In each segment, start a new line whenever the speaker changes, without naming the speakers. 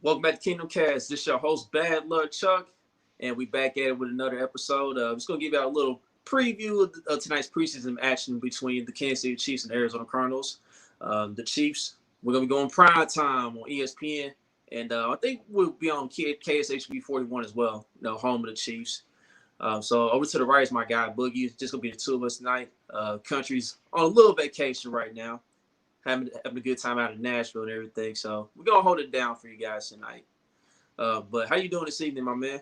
Welcome back to Kingdom Cast. This is your host, Bad Luck Chuck, and we back at it with another episode. I'm just going to give you a little preview of tonight's preseason action between the Kansas City Chiefs and the Arizona Cardinals. The Chiefs, we're going to be going prime time on ESPN, and I think we'll be on KSHB 41 as well, home of the Chiefs. So over to the right is my guy, Boogie. It's just going to be the two of us tonight. Country's on a little vacation right now. Having a good time out in Nashville and everything. So we're going to hold it down for you guys tonight. But how you doing this evening, my man?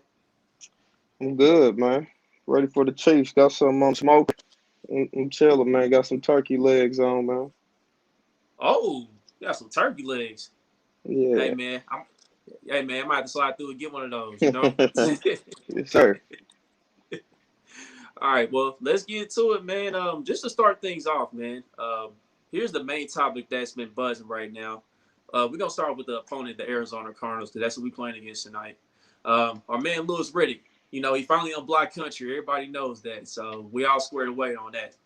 I'm good, man. Ready for the Chiefs. Got something on smoke. I'm chilling, man. Got some turkey legs on, man.
Oh, you got some turkey legs.
Yeah.
Hey, man. I might have to slide through and get one of those, you know?
Yes, sir.
All right, well, let's get to it, man. Just to start things off, man. Here's the main topic that's been buzzing right now. We're going to start with the opponent, the Arizona Cardinals, because that's what we're playing against tonight. Our man, Louis Riddick, he finally unblocked country. Everybody knows that, so we all squared away on that.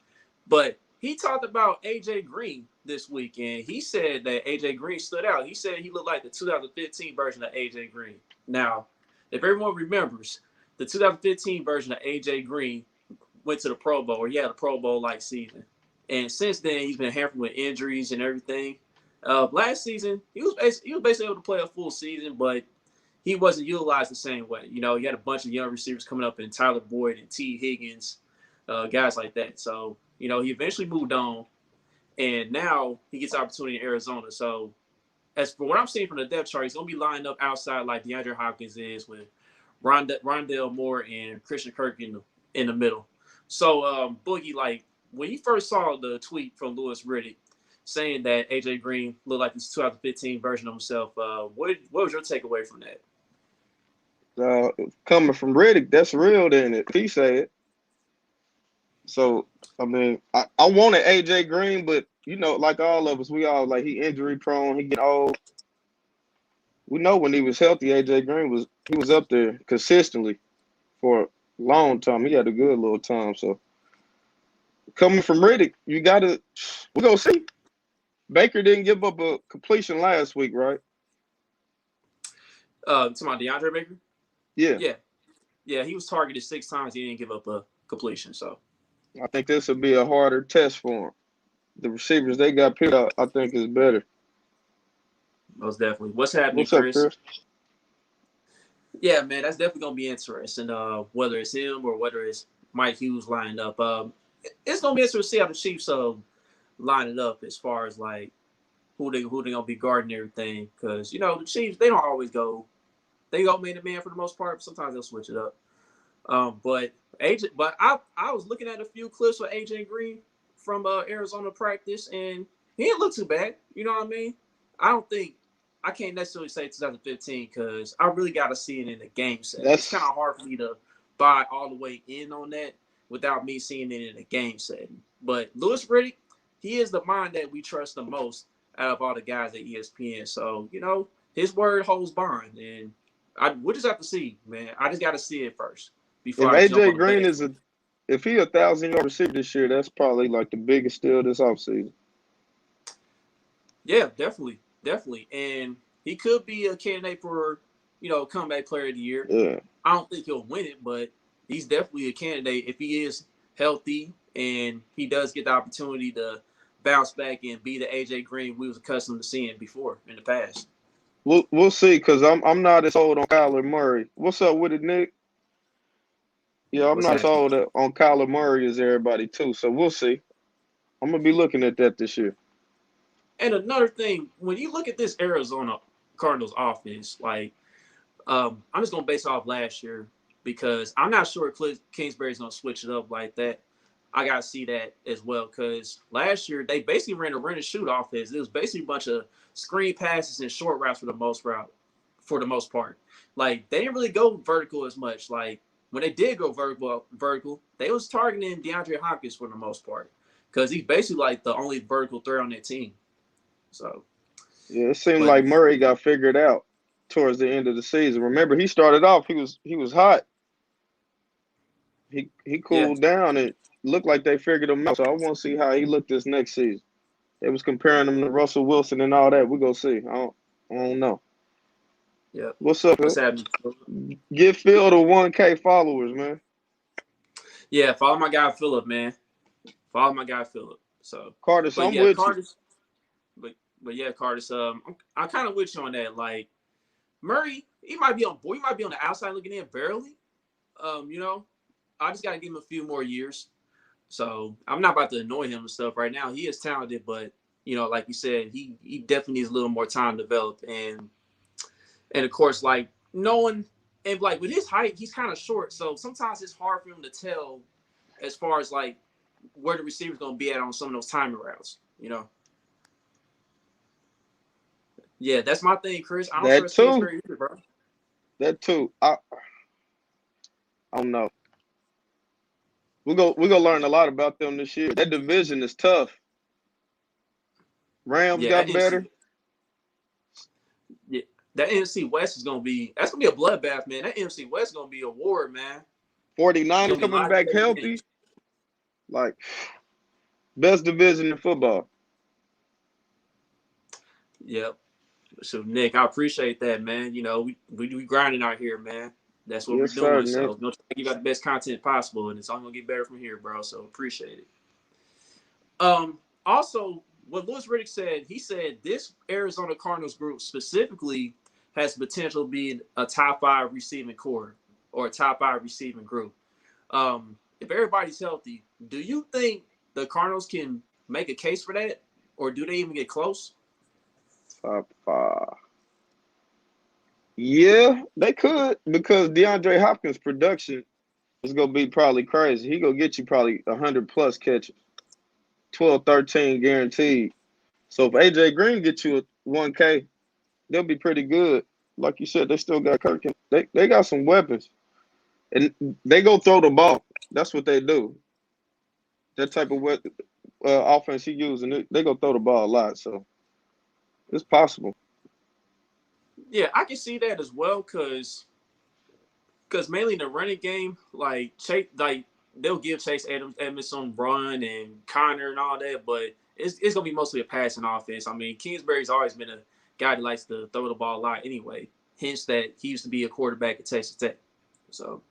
But he talked about A.J. Green this week, and he said that A.J. Green stood out. He said he looked like the 2015 version of A.J. Green. Now, if everyone remembers, the 2015 version of A.J. Green went to the Pro Bowl, or he had a Pro Bowl-like season. And since then, he's been hampered with injuries and everything. Last season, he was basically able to play a full season, but he wasn't utilized the same way. He had a bunch of young receivers coming up in Tyler Boyd and T. Higgins, guys like that. So, he eventually moved on, and now he gets opportunity in Arizona. So, as for what I'm seeing from the depth chart, he's going to be lined up outside like DeAndre Hopkins is with Rondale Moore and Christian Kirk in the middle. So, Boogie, when you first saw the tweet from Louis Riddick saying that A.J. Green looked like his 2015 version of himself, what was your takeaway from that?
Coming from Riddick, that's real, then if he said. So, I mean, I wanted A.J. Green, but, like all of us, we all, he injury prone, he get old. We know when he was healthy, A.J. Green was up there consistently for a long time. He had a good little time, so. Coming from Riddick, we're going to see. Baker didn't give up a completion last week, right?
Talking about DeAndre Baker?
Yeah.
Yeah, he was targeted 6 times. He didn't give up a completion, so.
I think this will be a harder test for him. The receivers they got picked out, I think, is better.
Most definitely. What's happening,
What's up, Chris?
Yeah, man, that's definitely going to be interesting, whether it's him or whether it's Mike Hughes lined up. It's gonna be interesting to see how the Chiefs line it up as far as who they gonna be guarding and everything. Because the Chiefs, they don't always go. They go man to man for the most part. Sometimes they'll switch it up. But I was looking at a few clips of AJ Green from Arizona practice, and he didn't look too bad. You know what I mean? I can't necessarily say 2015 because I really got to see it in the game set. It's kind of hard for me to buy all the way in on that without me seeing it in a game setting. But Louis Riddick, he is the mind that we trust the most out of all the guys at ESPN. So, his word holds bond. And we'll just have to see, man. I just got to see it first. Before
if AJ Green if he 1,000-yard receiver this year, that's probably the biggest steal this offseason.
Yeah, definitely. And he could be a candidate for, comeback player of the year.
Yeah.
I don't think he'll win it, but he's definitely a candidate if he is healthy and he does get the opportunity to bounce back and be the A.J. Green we was accustomed to seeing before in the past.
We'll see, because I'm not as sold on Kyler Murray. What's up with it, Nick? Yeah, I'm not sold on Kyler Murray as everybody, too, so we'll see. I'm going to be looking at that this year.
And another thing, when you look at this Arizona Cardinals offense, I'm just going to base off last year, because I'm not sure Cliff Kingsbury's going to switch it up like that. I got to see that as well, because last year they basically ran a run and shoot offense. It was basically a bunch of screen passes and short routes for the most part. They didn't really go vertical as much. When they did go vertical, they was targeting DeAndre Hopkins for the most part, because he's basically the only vertical threat on that team. So
yeah, it seemed like Murray got figured out towards the end of the season. Remember, he started off, he was hot. He cooled down and looked like they figured him out. So I want to see how he looked this next season. They was comparing him to Russell Wilson and all that. We're going to see. I don't know.
Yep.
What's up,
What's
man?
happening?
Get Phil to 1K followers, man.
Yeah, follow my guy Philip, man. Follow my guy Philip. So,
Curtis,
but
I'm
yeah,
with you.
Cardis. But yeah, Cardis. I'm kind of with you on that. Like Murray, he might be on the outside looking in barely. You know, I just gotta give him a few more years. So I'm not about to annoy him and stuff right now. He is talented, but you know, like you said, he definitely needs a little more time to develop. And of course, like knowing and like with his height, he's kind of short. So sometimes it's hard for him to tell as far as like where the receiver's gonna be at on some of those timing routes, you know. Yeah, that's my thing, Chris. I don't
That
trust
too.
Kingsbury either, bro.
That too. I don't know. We're gonna learn a lot about them this year. That division is tough. Rams
Yeah,
got better.
Yeah, that NFC West is that's gonna be a bloodbath, man. That NFC West is gonna be a war, man. It's
49ers
gonna be a
coming
lot of
back
close
healthy.
games.
Like best division in football.
Yep. So Nick, I appreciate that, man. You know, we grinding out here, man. That's what we're
Yes, sir,
doing.
Nick.
So we're gonna try to give out the best content possible, and it's only gonna get better from here, bro. So appreciate it. Also, what Louis Riddick said, he said this Arizona Cardinals group specifically has potential to be a top 5 receiving core or a top 5 receiving group. If everybody's healthy, do you think the Cardinals can make a case for that, or do they even get close?
Top 5. Yeah, they could because DeAndre Hopkins' production is gonna be probably crazy. He gonna get you probably 100 plus catches, 12, 13 guaranteed. So if AJ Green gets you a 1K, they'll be pretty good. Like you said, they still got Kirk. They got some weapons, and they go throw the ball. That's what they do. That type of offense he using, they go throw the ball a lot. So it's possible.
Yeah, I can see that as well, because mainly in the running game, like Chase, like they'll give Chase Edmonds some run and Connor and all that, but it's gonna be mostly a passing offense. I mean, Kingsbury's always been a guy that likes to throw the ball a lot anyway. Hence that he used to be a quarterback at Texas Tech. So,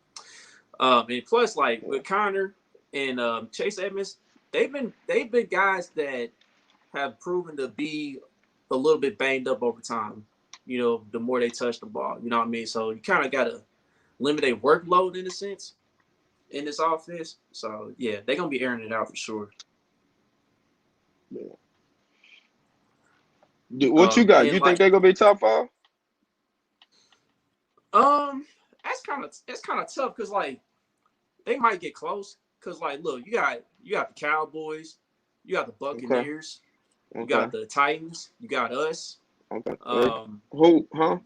and plus like with Connor and Chase Edmonds, they've been guys that have proven to be a little bit banged up over time. You know, the more they touch the ball, you know what I mean. So you kind of gotta limit their workload in a sense in this offense. So yeah, they're gonna be airing it out for sure.
Yeah. What you got?
And
You
like
think they're gonna be top 5?
um, that's kind of tough because like they might get close because like look, you got the Cowboys, you got the
Okay.
Buccaneers, you
Okay.
got the Titans, you got us.
Okay.
Um,
Who? Huh?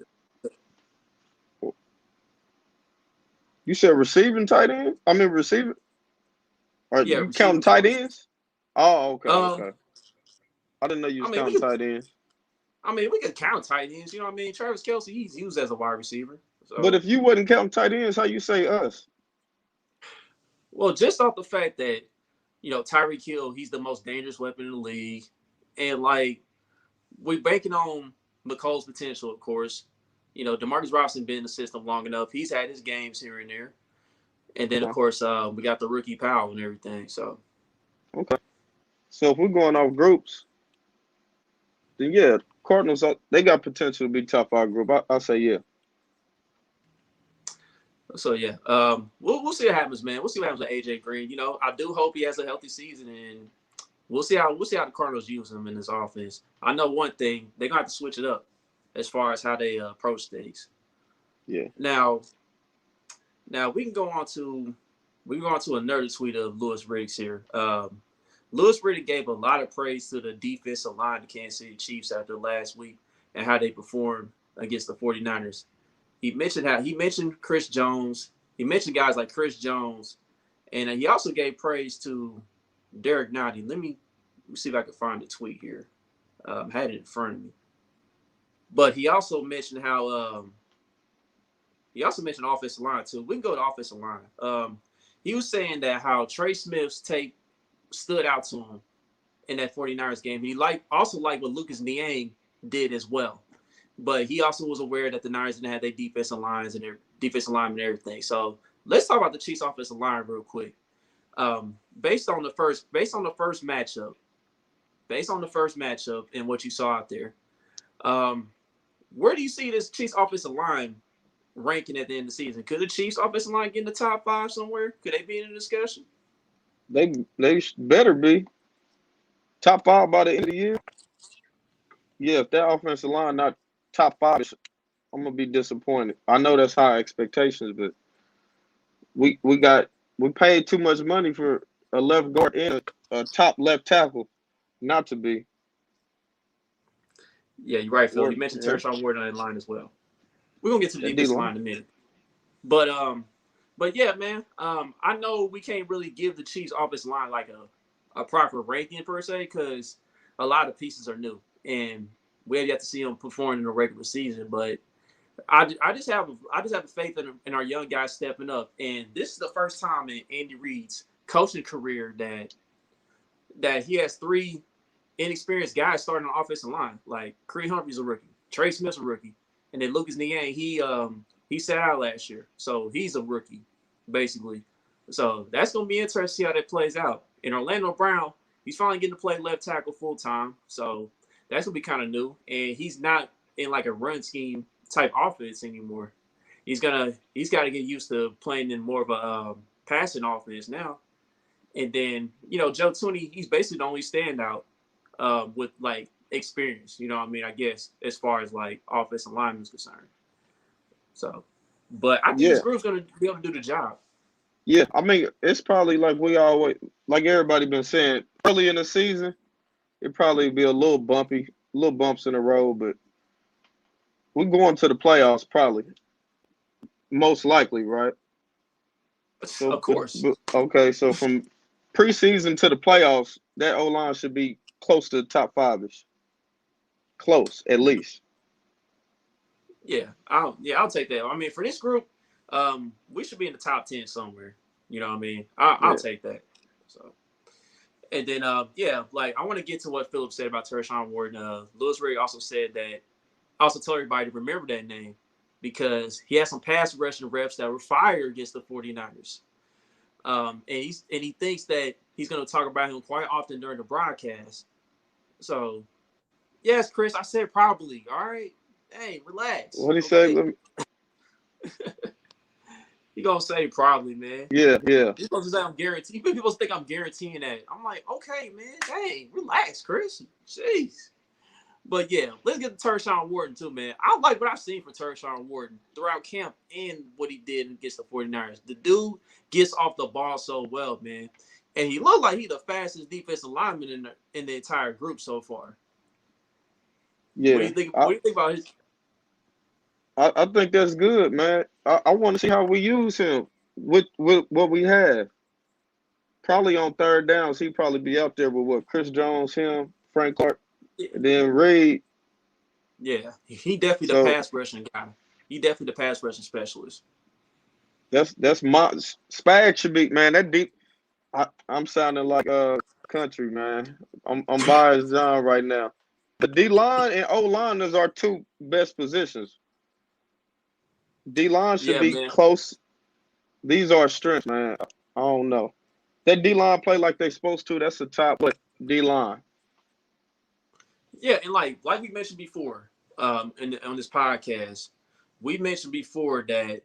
You said receiving tight end? I mean receiving. Are
yeah,
you counting
receiving
tight
course.
ends? Oh, okay,
Um,
okay. I didn't know you
I
was
mean
counting
we
tight ends.
I mean we could count tight ends. You know what I mean? Travis Kelce, he's used as a wide receiver.
But
So
if you wasn't counting tight ends, how you say us?
well, just off the fact that Tyreek Hill, he's the most dangerous weapon in the league, and like we're banking on McColl's potential, of course. Demarcus Robinson been in the system long enough. He's had his games here and there, and then of
Okay.
course we got the rookie Powell and everything. So
Okay. So if we're going off groups, then yeah, Cardinals they got potential to be top 5 group. I say yeah.
yeah, we'll see what happens, man. We'll see what happens with AJ Green. I do hope he has a healthy season, and we'll see how the Cardinals use him in this offense. I know one thing, they're gonna have to switch it up as far as how they approach things.
Yeah.
Now we can go on to another tweet of Louis Riddick's here. Louis Riddick gave a lot of praise to the defensive line of the Kansas City Chiefs after last week and how they performed against the 49ers. He mentioned Chris Jones. He mentioned guys like Chris Jones, and he also gave praise to Derek Notty. Let me see if I can find the tweet here. I had it in front of me. But he also mentioned offensive line too. We can go to offensive line. He was saying that how Trey Smith's tape stood out to him in that 49ers game. He also liked what Lucas Niang did as well. but he also was aware that the Niners didn't have their defensive lines and their defensive linemen and everything. So let's talk about the Chiefs' offensive line real quick. Based on the first matchup and what you saw out there, where do you see this Chiefs offensive line ranking at the end of the season? Could the Chiefs offensive line get in the top 5 somewhere? Could they be in the discussion?
They better be top 5 by the end of the year. Yeah, if that offensive line not top 5, I'm gonna be disappointed. I know that's high expectations, but we paid too much money for a left guard and a top left tackle not to be.
Yeah, you're right, Phil. You
Ward,
mentioned
yeah,
Tershawn Ward on that line as well. We're gonna get to the
that D
defensive
line.
line in a minute. But yeah, man. I know we can't really give the Chiefs offensive line like a proper ranking per se because a lot of pieces are new and we have yet to see them perform in the regular season. But I just have a faith in our young guys stepping up, and this is the first time in Andy Reid's coaching career that he has 3 inexperienced guys starting on offensive line. Like Creed Humphrey's a rookie, Trey Smith's a rookie, and then Lucas Niang, he sat out last year, so he's a rookie, basically. So that's gonna be interesting to see how that plays out. And Orlando Brown, he's finally getting to play left tackle full time, so that's gonna be kind of new. And he's not in like a run scheme type offense anymore. He's got to get used to playing in more of a passing offense now. And then Joe Tooney, he's basically the only standout with like experience. You know what I mean? I guess as far as like offensive lineman is concerned. So, but I think this
Yeah,
group's gonna be able to do the job.
yeah. I mean, it's probably like everybody been saying early in the season. It probably be a little bumpy, little bumps in the road, but we're going to the playoffs probably, most likely, right?
Of
So,
course.
okay, so from preseason to the playoffs, that O line should be close to the top 5ish, close at least.
I'll take that. I mean, for this group, we should be in the top 10 somewhere. You know what I mean? I'll
Yeah,
take that. So, and then like I want to get to what Philip said about Tershawn Ward. Louis Riddick also said that. Also told everybody to remember that name because he had some pass rushing reps that were fired against the 49ers. And he thinks that he's going to talk about him quite often during the broadcast. So, yes, Chris, I said probably. All right. Hey, relax.
what he say?
Okay. He gonna say probably, man.
Yeah, yeah,
He's supposed to say I'm guaranteed. People think I'm guaranteeing that. I'm like, okay, man. Hey, relax, Chris. Jeez. But yeah, let's get to Tershawn Wharton too, man. I like what I've seen from Tershawn Wharton throughout camp and what he did against the 49ers. The dude gets off the ball so well, man. And he looked like he's the fastest defensive lineman in the entire group so far. What do
yeah.
you think? What do you think about his?
I think that's good, man. I want to see how we use him with what we have. Probably on third downs, he'd probably be out there with what Chris Jones, him, Frank Clark, and then Reed.
Yeah, he definitely the
So
pass rushing guy. He definitely the pass rushing specialist.
that's my Spag should be, man. That deep. I'm sounding like country, man. I'm biased John right now. The D line and O line is our 2 best positions. D line should
Yeah,
be
man.
close. These are strengths, man. I don't know. That D line play like they supposed to. That's the top D line.
Yeah, and like we mentioned before, on this podcast, we mentioned before that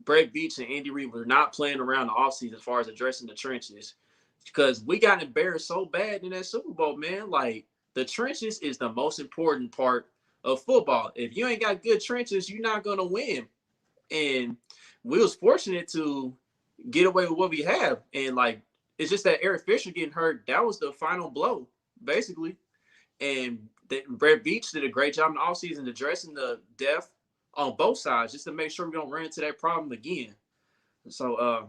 Brett Beach and Andy Reid were not playing around the offseason as far as addressing the trenches because we got embarrassed so bad in that Super Bowl, man. Like the trenches is the most important part of football. If you ain't got good trenches, you're not gonna win. And we was fortunate to get away with what we have, and like it's just that Eric Fisher getting hurt. That was the final blow, basically. And Brett Beach did a great job in the offseason addressing the depth on both sides just to make sure we don't run into that problem again. So,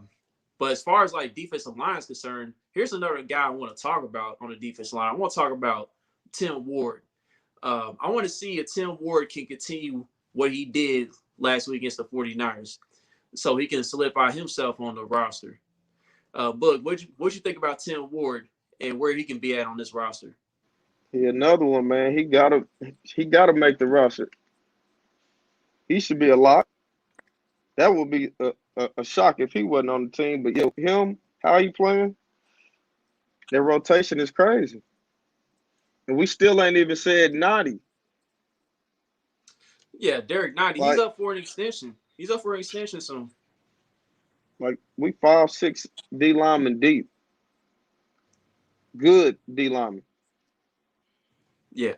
but as far as like defensive line is concerned, here's another guy I want to talk about on the defense line. I want to talk about Tim Ward. I want to see if Tim Ward can continue what he did last week against the 49ers so he can solidify himself on the roster. Book, what you think about Tim Ward and where he can be at on this roster?
He another one, man. He gotta make the roster. He should be a lock. That would be a shock if he wasn't on the team. But yo, him, how he playing? Their rotation is crazy, and we still ain't even said Naughty.
Yeah, Derek 90. He's
Like,
up for an extension. He's up for an extension soon.
we 5'6" D lineman deep, good D lineman.
Yeah.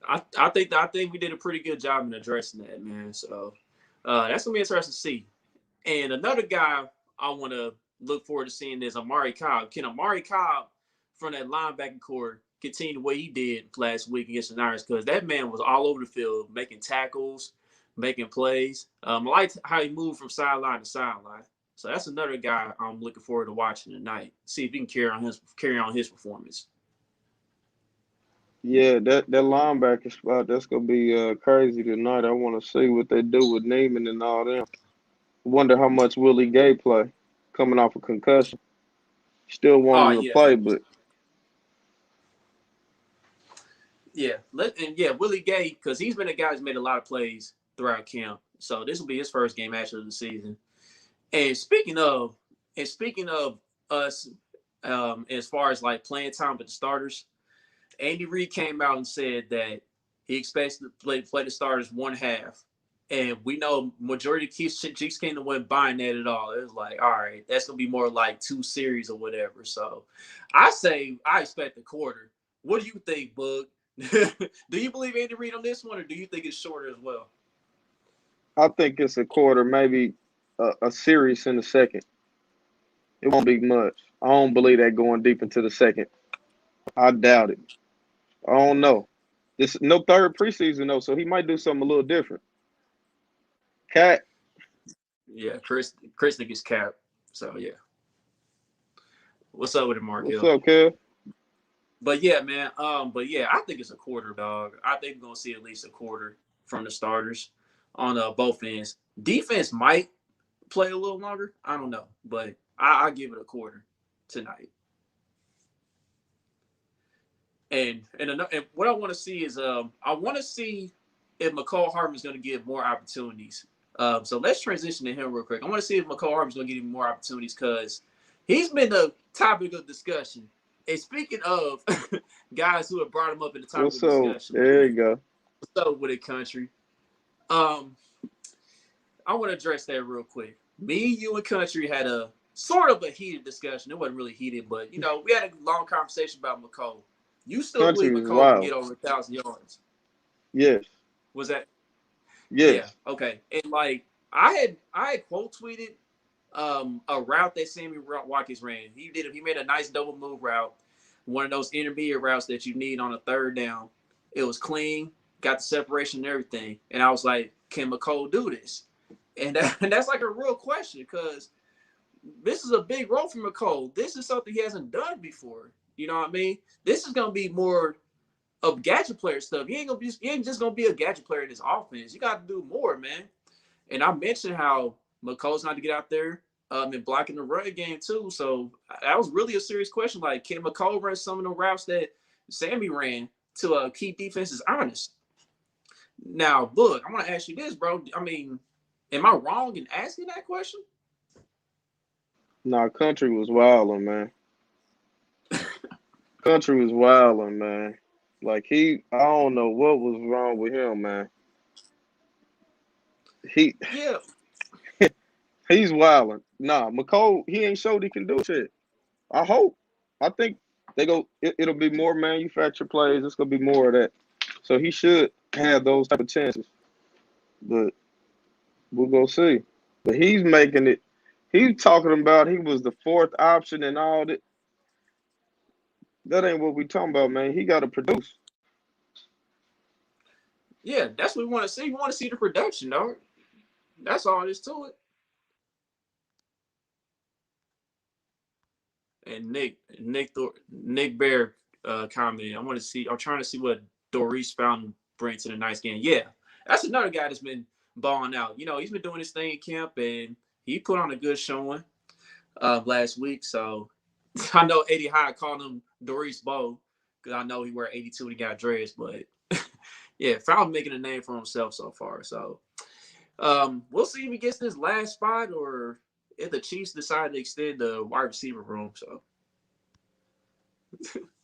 I think we did a pretty good job in addressing that, man. So that's gonna be interesting to see. And another guy I want to look forward to seeing is Amari Cobb. Can Amari Cobb from that linebacking core continue the way he did last week against the Niners? Because that man was all over the field, making tackles, making plays. I liked how he moved from sideline to sideline. So that's another guy I'm looking forward to watching tonight. See if he can carry on his performance.
Yeah, that linebacker spot that's gonna be crazy tonight. I want to see what they do with Neiman and all them. Wonder how much Willie Gay play coming off a concussion. Still want
Oh
him to
yeah,
play, but
yeah. Yeah, Willie Gay, because he's been a guy who's made a lot of plays throughout camp. So this will be his first game actually of the season. And speaking of us, as far as like playing time with the starters, Andy Reid came out and said that he expects to play the starters one half. And we know majority of Chiefs Kingdom wasn't buying that at all. It was like, all right, that's gonna be more like 2 series or whatever. So I say I expect a quarter. What do you think, Bug? Do you believe Andy Reid on this one, or do you think it's shorter as well?
I think it's a quarter, maybe a series in the second. It won't be much. I don't believe that going deep into the second. I doubt it. I don't know. This no third preseason though, so he might do something a little different. Cat,
Yeah, Chris think it's cap. So yeah. What's up with it, Mark
what's
Hill?
up, Kev?
But yeah, man. But yeah, I think it's a quarter, dog. I think we're gonna see at least a quarter from the starters on both ends. Defense might play a little longer. I don't know, but I give it a quarter tonight. And what I want to see is I want to see if McCall Hardman's going to get more opportunities. So let's transition to him real quick. I want to see if McCall Hardman's going to get him more opportunities because he's been the topic of discussion. And speaking of guys who have brought him up in the topic
What's
of
up?
discussion,
There you go.
what's up with it, country? Um, I want to address that real quick. Me, you, and country had a sort of a heated discussion. It wasn't really heated, but we had a long conversation about McCall. You still believe
Country is
McCall can
wild.
get over 1,000 yards?
Yes.
Was that? Yeah.
Yes.
Okay. And like I had quote tweeted a route that Sammy Watkins ran. He made a nice double move route, one of those intermediate routes that you need on a third down. It was clean, got the separation and everything. And I was like, can McCall do this? And that's like a real question because this is a big role for McCall. This is something he hasn't done before. You know what I mean? This is gonna be more of gadget player stuff. He ain't just gonna be a gadget player in this offense. You got to do more, man. And I mentioned how McCall's not to get out there and blocking the run game too. So that was really a serious question. Like, can McCall run some of the routes that Sammy ran to keep defenses honest? Now, look, I want to ask you this, bro. I mean, am I wrong in asking that question?
Nah, country was wilding, man. Country was wilding, man. Like I don't know what was wrong with him, man. He
Yeah.
he's wilding. Nah, McCole, he ain't showed he can do shit. I hope. I think it'll be more manufactured plays. It's gonna be more of that. So he should have those type of chances. But we'll go see. But he's making it. He's talking about he was the fourth option and all that. That ain't what we talking about, man. He got to produce.
Yeah, that's what we want to see. We want to see the production, dog. That's all there is to it. And Nick Bear commented, I'm trying to see what Doris Fountain brings to the nice game. Yeah, that's another guy that's been balling out. He's been doing his thing in camp, and he put on a good showing last week. So I know Eddie High called him Doris Bow. because I know he wear 82 when he got dressed. But yeah, Fowl making a name for himself so far. So we'll see if he gets this last spot or if the Chiefs decide to extend the wide receiver room. So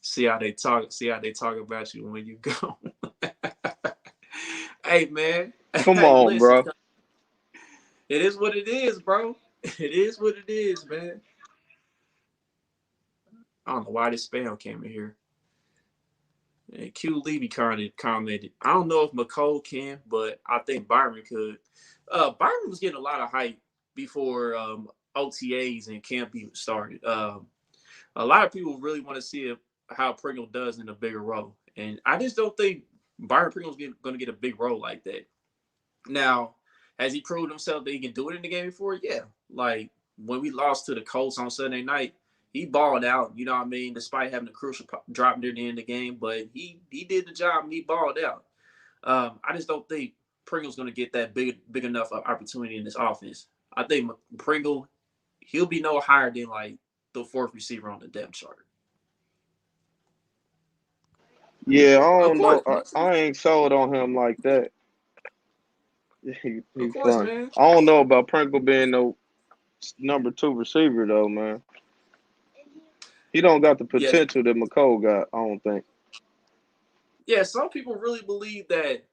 see how they talk. See how they talk about you when you go. Hey man,
Come
hey
on,
listen,
bro.
it is what it is, bro. It is what it is, man. I don't know why this spam came in here. And Q Levy commented, I don't know if McCole can, but I think Byron could. Byron was getting a lot of hype before OTAs and camp even started. A lot of people really want to see how Pringle does in a bigger role. And I just don't think Byron Pringle's going to get a big role like that. Now, has he proved himself that he can do it in the game before? Yeah. Like when we lost to the Colts on Sunday night, he balled out, you know what I mean, despite having a crucial drop near the end of the game. But he did the job and he balled out. I just don't think Pringle's going to get that big enough opportunity in this offense. I think Pringle, he'll be no higher than like the fourth receiver on the depth chart.
Yeah, I
Of
don't know.
course, man.
I ain't sold on him like that.
Of
He's
course,
fine.
man.
I don't know about Pringle being no number 2 receiver though, man. He don't got the
Yes.
potential that McCole got. I don't think.
Yeah, some people really believe that.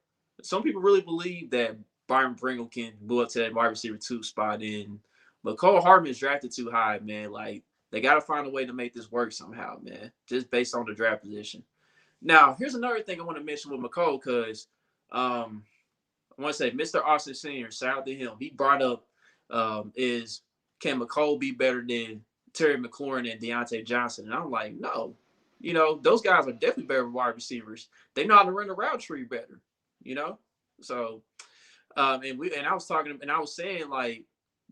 Some people really believe that Byron Pringle can move up to that wide receiver 2 spot. And McCole Hardman is drafted too high, man. Like they got to find a way to make this work somehow, man. Just based on the draft position. Now, here's another thing I want to mention with McCole because I want to say Mr. Austin Senior. Shout out to him. He brought up is can McCole be better than Terry McLaurin and Deontay Johnson? And I'm like, no. You know, those guys are definitely better wide receivers. They know how to run the route tree better. You know, so and I was talking and I was saying like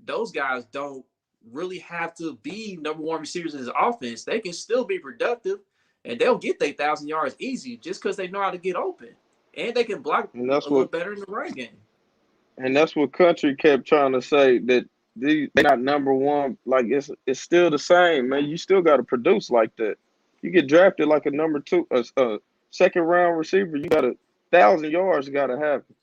those guys don't really have to be number one receivers in his offense. They can still be productive and they'll get their 1,000 yards easy just because they know how to get open and they can block
And that's
a little
what
better in the run game.
Country kept trying to say that they're not number one. Like it's still the same, man. You still got to produce like that. You get drafted like a number 2, a second round receiver. You got 1,000 yards. Got to happen.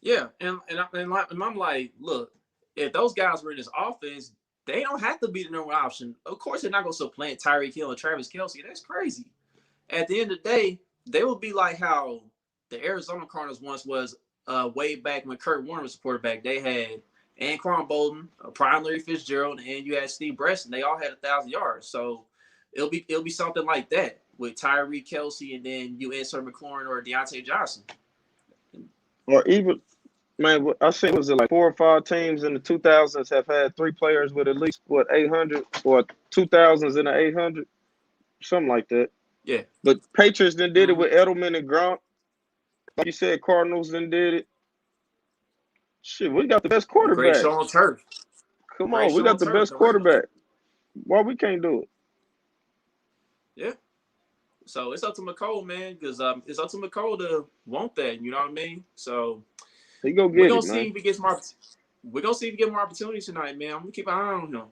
Yeah, and I'm like, look, if those guys were in this offense, they don't have to be the number one option. Of course, they're not going to supplant Tyreek Hill and Travis Kelce. That's crazy. At the end of the day, they will be like how the Arizona Cardinals once was way back when Kurt Warner was the quarterback. They had Anquan Bolden, Prime Larry Fitzgerald, and you had Steve Breston. They all had 1,000 yards. So it'll be something like that with Tyreek Kelce, and then you insert McLaurin or Deontay Johnson.
Or even, man, I think was it like 4 or 5 teams in the 2000s have had 3 players with at least 800 or 2000s in the 800, something like that.
Yeah.
But Patriots then did it
Mm-hmm.
with Edelman and Gronk. Like you said, Cardinals then did it. Shit, we got the best
Great
quarterback.
show on turf.
Come
Great
on, we
show on
got the
turf.
best quarterback. Why we can't do it?
Yeah. So it's up to McCole, man, because it's up to McCole to want that. You know what I mean? So
He go
we're
get
gonna
it,
see
man.
if he gets more. We're gonna see if he get more opportunities tonight, man. I'm gonna keep an eye on him.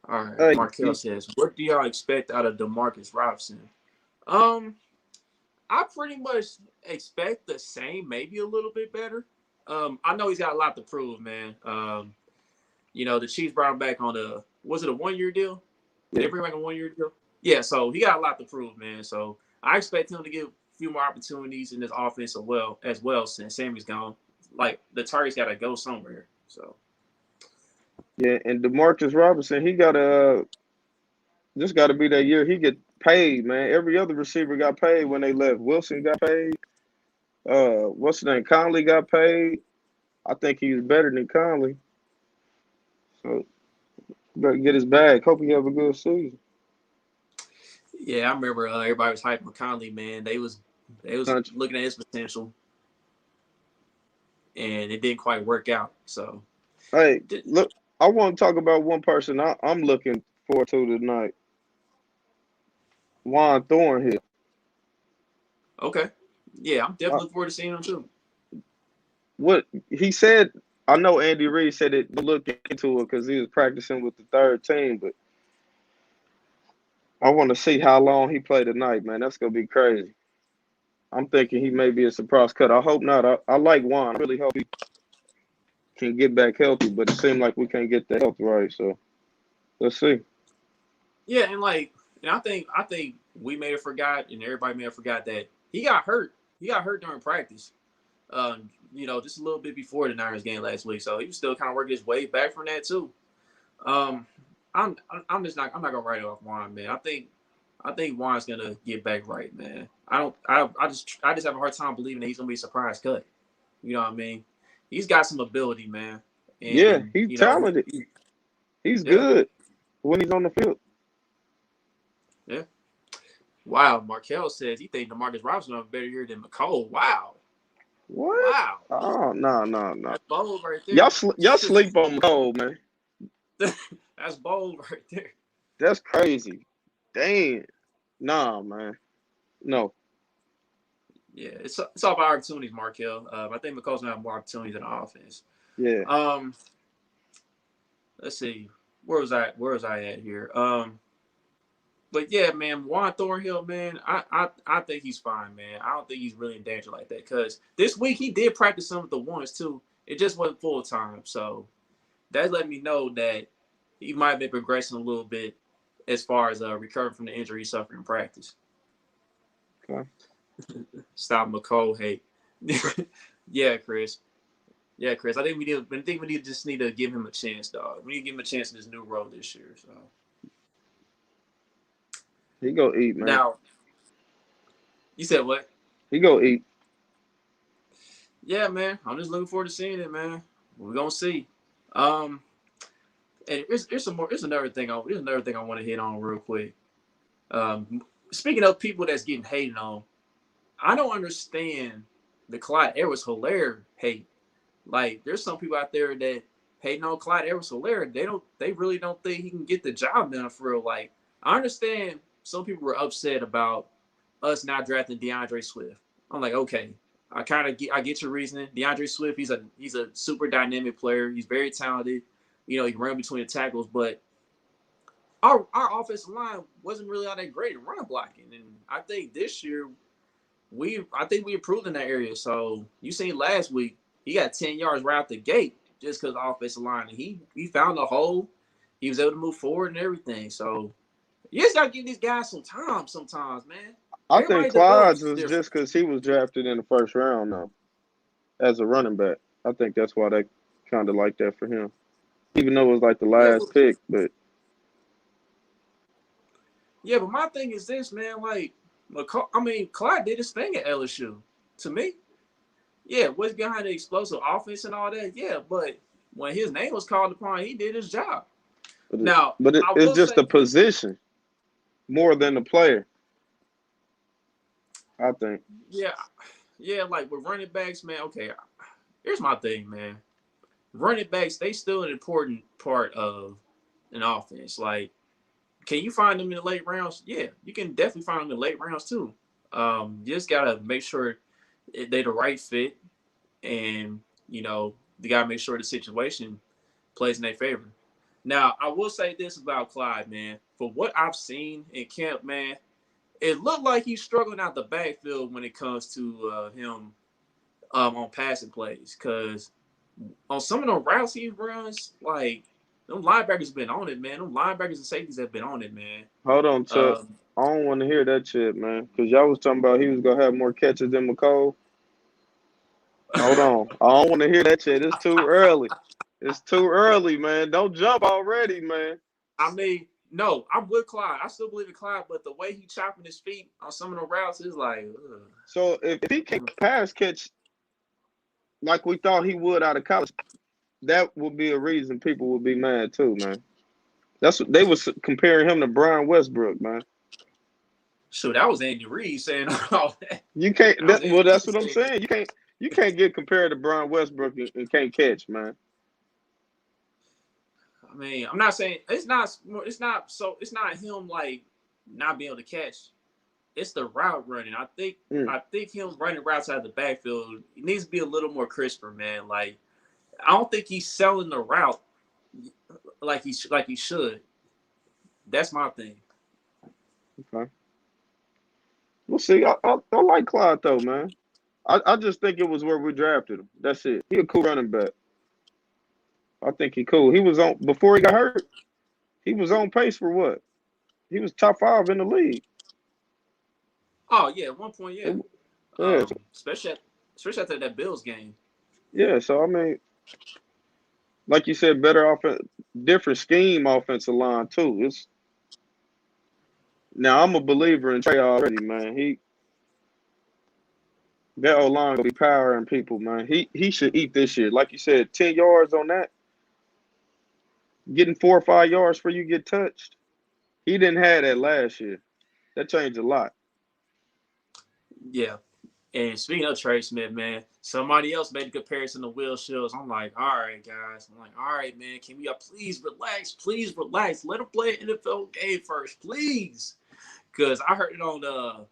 All right,
Hey,
Markel says, "What do y'all expect out of DeMarcus Robinson?" Um, I pretty much expect the same, maybe a little bit better. I know he's got a lot to prove, man. You know, the Chiefs brought him back on was it a 1-year deal? Did they bring back a 1-year deal? Yeah, so he got a lot to prove, man. So I expect him to get a few more opportunities in this offense as well since Sammy's gone. Like the target's got to go somewhere. So
yeah, and DeMarcus Robinson, he got this got to be that year he get paid, man. Every other receiver got paid when they left. Wilson got paid. What's his name? Conley got paid. I think he's better than Conley. So better get his bag. Hope he have a good season.
yeah, I remember everybody was hyping Conley, man. They was looking at his potential, and it didn't quite work out. So
Hey, look, I want to talk about one person I'm looking forward to tonight. Juan Thornhill.
okay, yeah, I'm definitely
Uh,
looking forward to seeing him too.
what he said, I know Andy Reid said it to look into it because he was practicing with the third team, but I want to see how long he play tonight, man. That's gonna be crazy. I'm thinking he may be a surprise cut. I hope not. I like Juan. I really hope he can get back healthy, but it seemed like we can't get the health right. So let's see.
Yeah, and like, and I think we may have forgot, and everybody may have forgot that he got hurt. He got hurt during practice. Just a little bit before the Niners game last week, so he was still kind of working his way back from that too. Um, I'm not gonna write it off Juan, man. I think Juan's gonna get back right, man. I just have a hard time believing that he's gonna be a surprise cut. You know what I mean? He's got some ability, man,
Yeah,
and
he's talented. He's
yeah,
good when he's on the field.
yeah. Wow, Markel says he thinks DeMarcus Robinson have a better year than McCole. Wow,
What?
wow,
Oh no.
that's bold right
Y'all
there.
y'all sleep on Cole, man.
That's bold right there.
That's crazy. Damn. Nah, man. No.
Yeah, it's all about opportunities, Markel. I think McColl's gonna have more opportunities in the offense.
Yeah.
Let's see, where was I at here? But yeah, man, Juan Thornhill, man, I think he's fine, man. I don't think he's really in danger like that because this week he did practice some of the ones too. It just wasn't full time, so that let me know that he might have been progressing a little bit as far as recovering from the injury he suffered in practice.
Okay.
Stop McCole hate. Yeah, Chris. Yeah, Chris. I think we just need to give him a chance, dog. We need to give him a chance in this new role this year. So
He go eat, man.
now, you said what?
He go eat.
Yeah, man. I'm just looking forward to seeing it, man. We're gonna see. Um, and here's some more. Here's another thing. Here's another thing I want to hit on real quick. Speaking of people that's getting hated on, I don't understand the Clyde Edwards-Helaire hate. Like, there's some people out there that hating on Clyde Edwards-Helaire. They really don't think he can get the job done for real. Like, I understand some people were upset about us not drafting DeAndre Swift. I'm like, okay, I get your reasoning. DeAndre Swift, he's a super dynamic player. He's very talented. He can run between the tackles, but our offensive line wasn't really all that great at run blocking. And I think this year I think we improved in that area. So you seen last week, he got 10 yards right out the gate just because of the offensive line. And he found a hole. He was able to move forward and everything. So you just gotta give these guys some time sometimes, man.
I think
Everybody
Clyde's
develops
was
different.
just because he was drafted in the first round, though, as a running back. I think that's why they kind of like that for him, even though it was like the
Yeah,
last pick. But
but my thing is this, man. Like, Clyde did his thing at LSU. To me, yeah, what's behind the explosive offense and all that? Yeah, but when his name was called upon, he did his job.
but, it,
Now,
but it,
I
it's
will
just
say
a
this.
position more than the player. I think.
Yeah, yeah, like with running backs, man. Okay, here's my thing, man. Running backs, they still an important part of an offense. Like, can you find them in the late rounds? Yeah, you can definitely find them in the late rounds too. You just gotta make sure they're the right fit, and you gotta make sure the situation plays in their favor. Now, I will say this about Clyde, man. For what I've seen in camp, man, it looked like he's struggling out the backfield when it comes to him on passing plays. Because on some of the routes he runs, like, them linebackers have been on it, man. Them linebackers and safeties have been on it, man.
Hold on, Chuck.
Um,
I don't want to hear that shit, man. Because y'all was talking about he was gonna have more catches than McCole. Hold on. I don't want to hear that shit. It's too early. It's too early, man. Don't jump already, man.
I mean, no, I'm with Clyde. I still believe in Clyde, but the way he chopping his feet on some of the routes is like,
So if he can pass catch like we thought he would out of college, that would be a reason people would be mad too, man. That's what they was comparing him to Brian Westbrook, man.
shoot, that was Andy Reid saying all that.
You can't.
That was Andy
That's
Reid
what I'm
saying.
saying. You can't get compared to Brian Westbrook and can't catch, man.
I mean, I'm not saying it's not him like not being able to catch. It's the route running.
Mm.
I think him running routes out of the backfield, it needs to be a little more crisper, man. Like, I don't think he's selling the route like he should. That's my thing.
Okay. We'll see. I like Clyde though, man. I just think it was where we drafted him. That's it. He a cool running back. I think he cool. He was on before he got hurt. He was on pace for what? He was top 5 in the league.
Oh yeah, at one point, yeah.
It- yeah,
Especially after that Bills game.
yeah. So I mean, like you said, better offense, different scheme offensive line too. It's now I'm a believer in Trey already, man. That O line gonna be powering people, man. He should eat this year. Like you said, 10 yards on that, getting 4 or 5 yards for you get touched. He didn't have that last year. That changed a lot.
Yeah. And speaking of Trey Smith, man, somebody else made a comparison to Will Shields. I'm like, all right, guys. I'm like, all right, man. Can we please relax? Please relax. Let him play an NFL game first, please. Because I heard it on the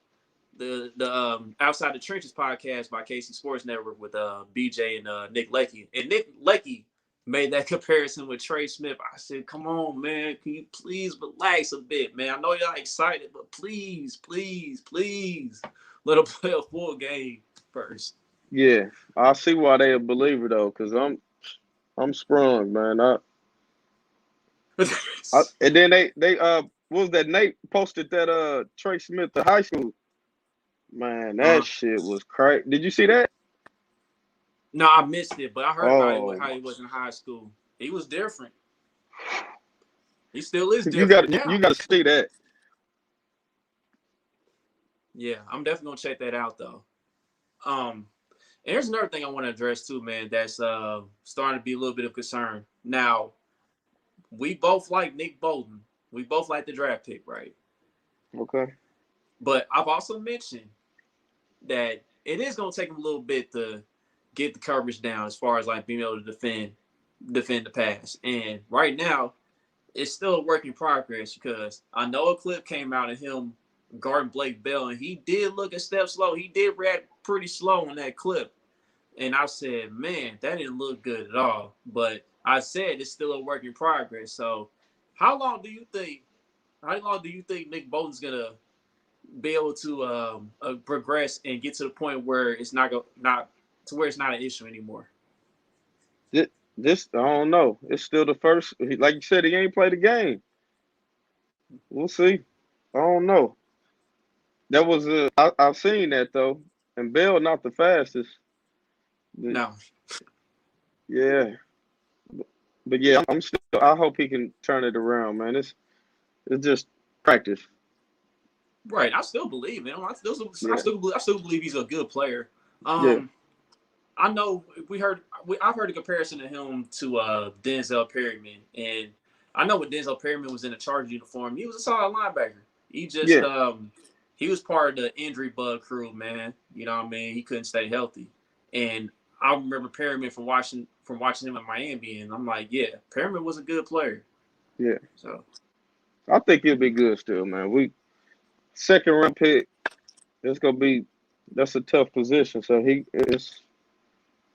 Outside the Trenches podcast by KC Sports Network with BJ and Nick Leckey. And Nick Leckey made that comparison with Trey Smith. I said, come on, man. Can you please relax a bit, man? I know you're excited, but please, please, please let him play a full game first.
Yeah, I see why they a believer though, cause I'm sprung, man. And then they what was that Nate posted that Trey Smith to high school. Man, that shit was crazy. Did you see that?
No, I missed it, but I heard about how
Oh,
he was in high school. He was different. He still is
you
different
got
now.
you got to see that.
Yeah, I'm definitely gonna check that out though. And here's another thing I want to address too, man. That's starting to be a little bit of concern. Now, we both like Nick Bolton. We both like the draft pick, right?
Okay.
But I've also mentioned that it is gonna take him a little bit to get the coverage down as far as like being able to defend the pass. And right now, it's still a work in progress because I know a clip came out of him guarding Blake Bell, and he did look a step slow. He did react pretty slow in that clip. And I said, man, that didn't look good at all. But I said it's still a work in progress. So how long do you think Nick Bolton's gonna be able to progress and get to the point where it's not an issue anymore?
This I don't know. It's still the first. Like you said, he ain't played the game. We'll see. I don't know. That was I've seen that though, and Bell not the fastest. But
No.
yeah, but yeah, I'm still. I hope he can turn it around, man. It's just practice.
Right. I still believe in him.
Yeah,
I still believe he's a good player.
yeah,
Um, I know I've heard a comparison to him to Denzel Perryman, and I know when Denzel Perryman was in a Charger uniform, he was a solid linebacker. He just
yeah,
he was part of the injury bug crew, man. You know what I mean? He couldn't stay healthy, and I remember Perryman from watching him in Miami, and I'm like, yeah, Perryman was a good player.
yeah.
So
I think he'll be good still, man. We second round pick. It's gonna be that's a tough position. So it's.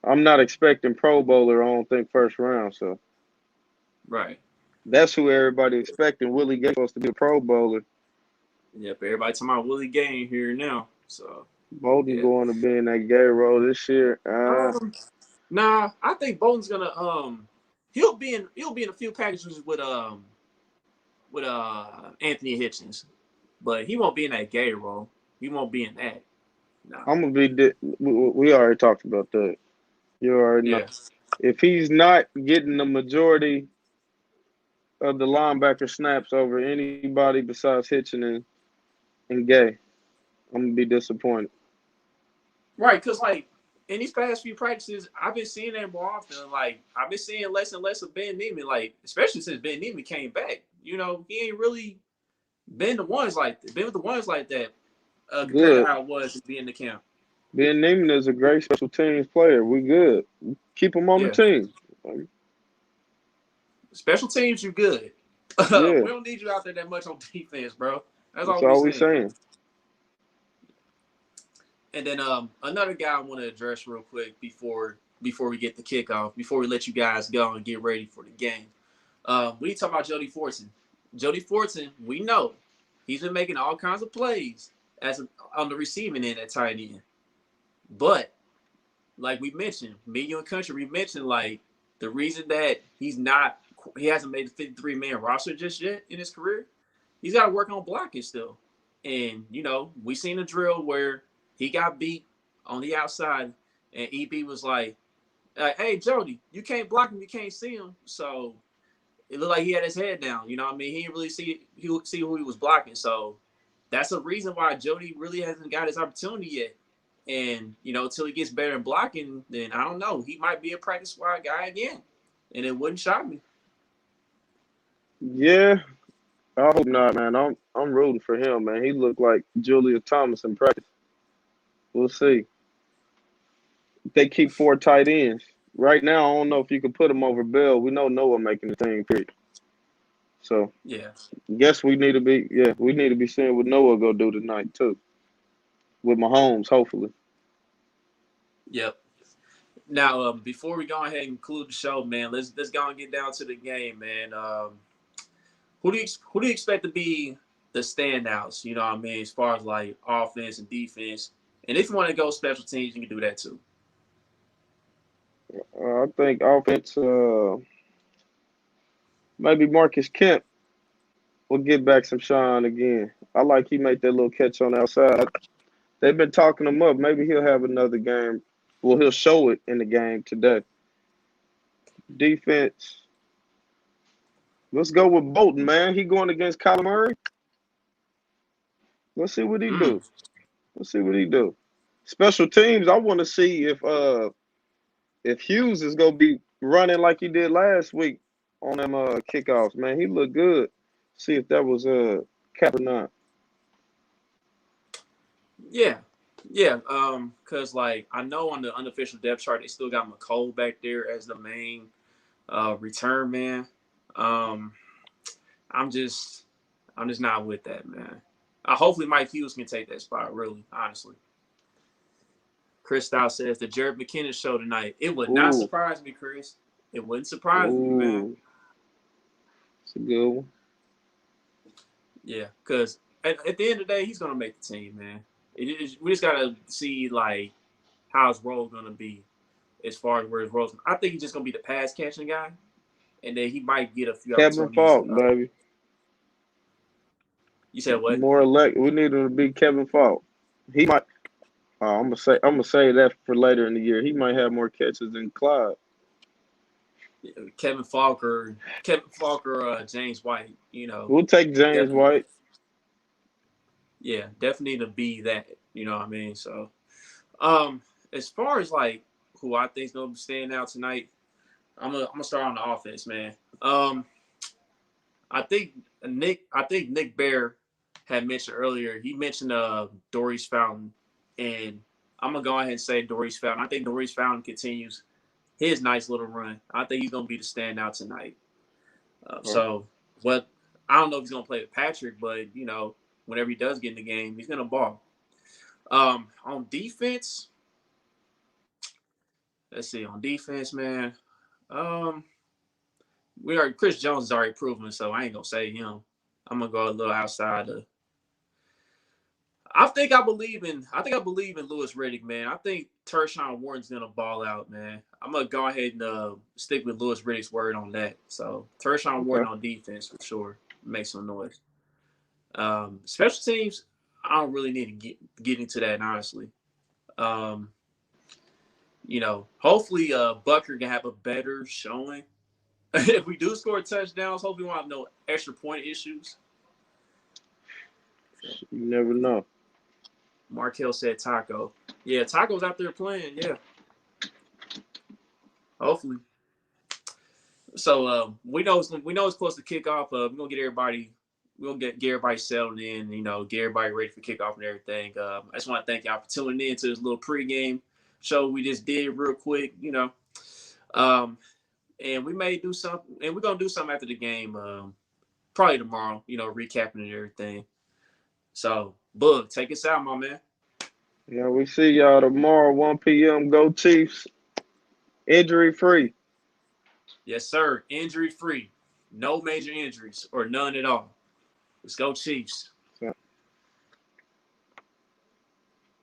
I'm not expecting Pro Bowler. I don't think first round. So
right.
that's who everybody expecting. Willie Gay supposed to be a Pro Bowler.
Yep, everybody talking about Willie Gay here now. So
Bolden
yeah.
going to be in that gay role this year.
Um, Nah, I think Bolton's gonna he'll be in a few packages with Anthony Hitchens, but he won't be in that gay role. He won't be in that. No.
I'm gonna be. We already talked about that. You already know.
Yeah.
If he's not getting the majority of the linebacker snaps over anybody besides Hitchen and Gay, I'm gonna be disappointed.
Right, because like in these past few practices, I've been seeing that more often. Like I've been seeing less and less of Ben Neiman, like especially since Ben Neiman came back. You know, he ain't really been with the ones like that compared to
Good.
how it was being in the camp.
Ben Neiman is a great special teams player. We good. Keep him on the
Yeah.
team.
Special teams, you good.
Yeah,
We don't need you out there that much on defense, bro. That's
that's
all we
all we
saying.
saying.
And then another guy I want to address real quick before we get the kickoff, before we let you guys go and get ready for the game. We talk about Jody Fortson. Jody Fortson, we know He's been making all kinds of plays on the receiving end at tight end. But like we mentioned, me, you, and Country, we mentioned like the reason that he hasn't made the 53-man roster just yet in his career. He's got to work on blocking still. And, we seen a drill where he got beat on the outside, and EB was like, hey, Jody, you can't block him, you can't see him. So it looked like he had his head down. You know what I mean? He didn't really see who he was blocking. So that's a reason why Jody really hasn't got his opportunity yet. And, until he gets better in blocking, then I don't know. He might be a practice squad guy again. And it wouldn't shock me.
Yeah, I hope not, man. I'm rooting for him, man. He looked like Julia Thomas in practice. We'll see. They keep 4 tight ends. Right now, I don't know if you can put him over Bell. We know Noah making the team, period. So,
yeah,
guess we need to be seeing what Noah go do tonight, too. With Mahomes, hopefully.
yep. Now, before we go ahead and conclude the show, man, let's go and get down to the game, man. Who do you expect to be the standouts? You know what I mean, as far as like offense and defense. And if you want to go special teams, you can do that too.
I think offense, maybe Marcus Kemp will get back some shine again. I like he made that little catch on the outside. They've been talking him up. Maybe he'll have another game. Well, he'll show it in the game today. Defense. Let's go with Bolton, man. He going against Kyler Murray. Let's see what he do. Let's see what he do. Special teams. I want to see if Hughes is gonna be running like he did last week on them kickoffs. Man, he looked good. See if that was cap or not.
Yeah. Because like I know on the unofficial depth chart they still got McCole back there as the main return man. I'm just not with that, man. Hopefully Mike Hughes can take that spot, really, honestly. Chris Styles says the Jared McKinnon show tonight. It would not surprise me, Chris. It wouldn't surprise me, man.
It's a good one.
Yeah, because at the end of the day, he's gonna make the team, man. We just gotta see like how his role gonna be as far as where his role's. I think he's just gonna be the pass catching guy, and then he might get a few
Kevin
opportunities.
Falk, baby.
You said what?
We need him to be Kevin Falk. He might. I'm gonna say that for later in the year. He might have more catches than Clyde.
Kevin Falk or James White.
We'll take James White.
Yeah, definitely to be that. You know what I mean? So, as far as like who I think is gonna be standing out tonight, I'm gonna start on the offense, man. I think Nick Bear had mentioned earlier. He mentioned Doris Fountain, and I'm gonna go ahead and say Doris Fountain. I think Doris Fountain continues his nice little run. I think he's gonna be the standout tonight. So, what I don't know if he's gonna play with Patrick, but whenever he does get in the game, he's gonna ball. On defense, let's see. On defense, man, Chris Jones is already proven, so I ain't gonna say him. I'm gonna go a little outside of. I believe in Louis Riddick, man. I think Tershawn Wharton's gonna ball out, man. I'm gonna go ahead and stick with Louis Riddick's word on that. So Tershawn Wharton on defense for sure. Make some noise. Special teams, I don't really need to get into that, honestly. Hopefully Bucker can have a better showing. If we do score touchdowns, hopefully we won't have no extra point issues.
You never know.
Markel said Taco. Yeah, Taco's out there playing. Yeah. Hopefully. So we know it's close to kickoff. We're gonna get everybody. We'll get everybody settled in. Get everybody ready for kickoff and everything. I just want to thank y'all for tuning in to this little pregame show we just did real quick. And we may do something, and we're gonna do something after the game. Probably tomorrow. Recapping and everything. So, Bug, take us out, my man.
Yeah, we see y'all tomorrow, 1 p.m. Go Chiefs. Injury free.
Yes, sir. Injury free. No major injuries or none at all. Let's go Chiefs.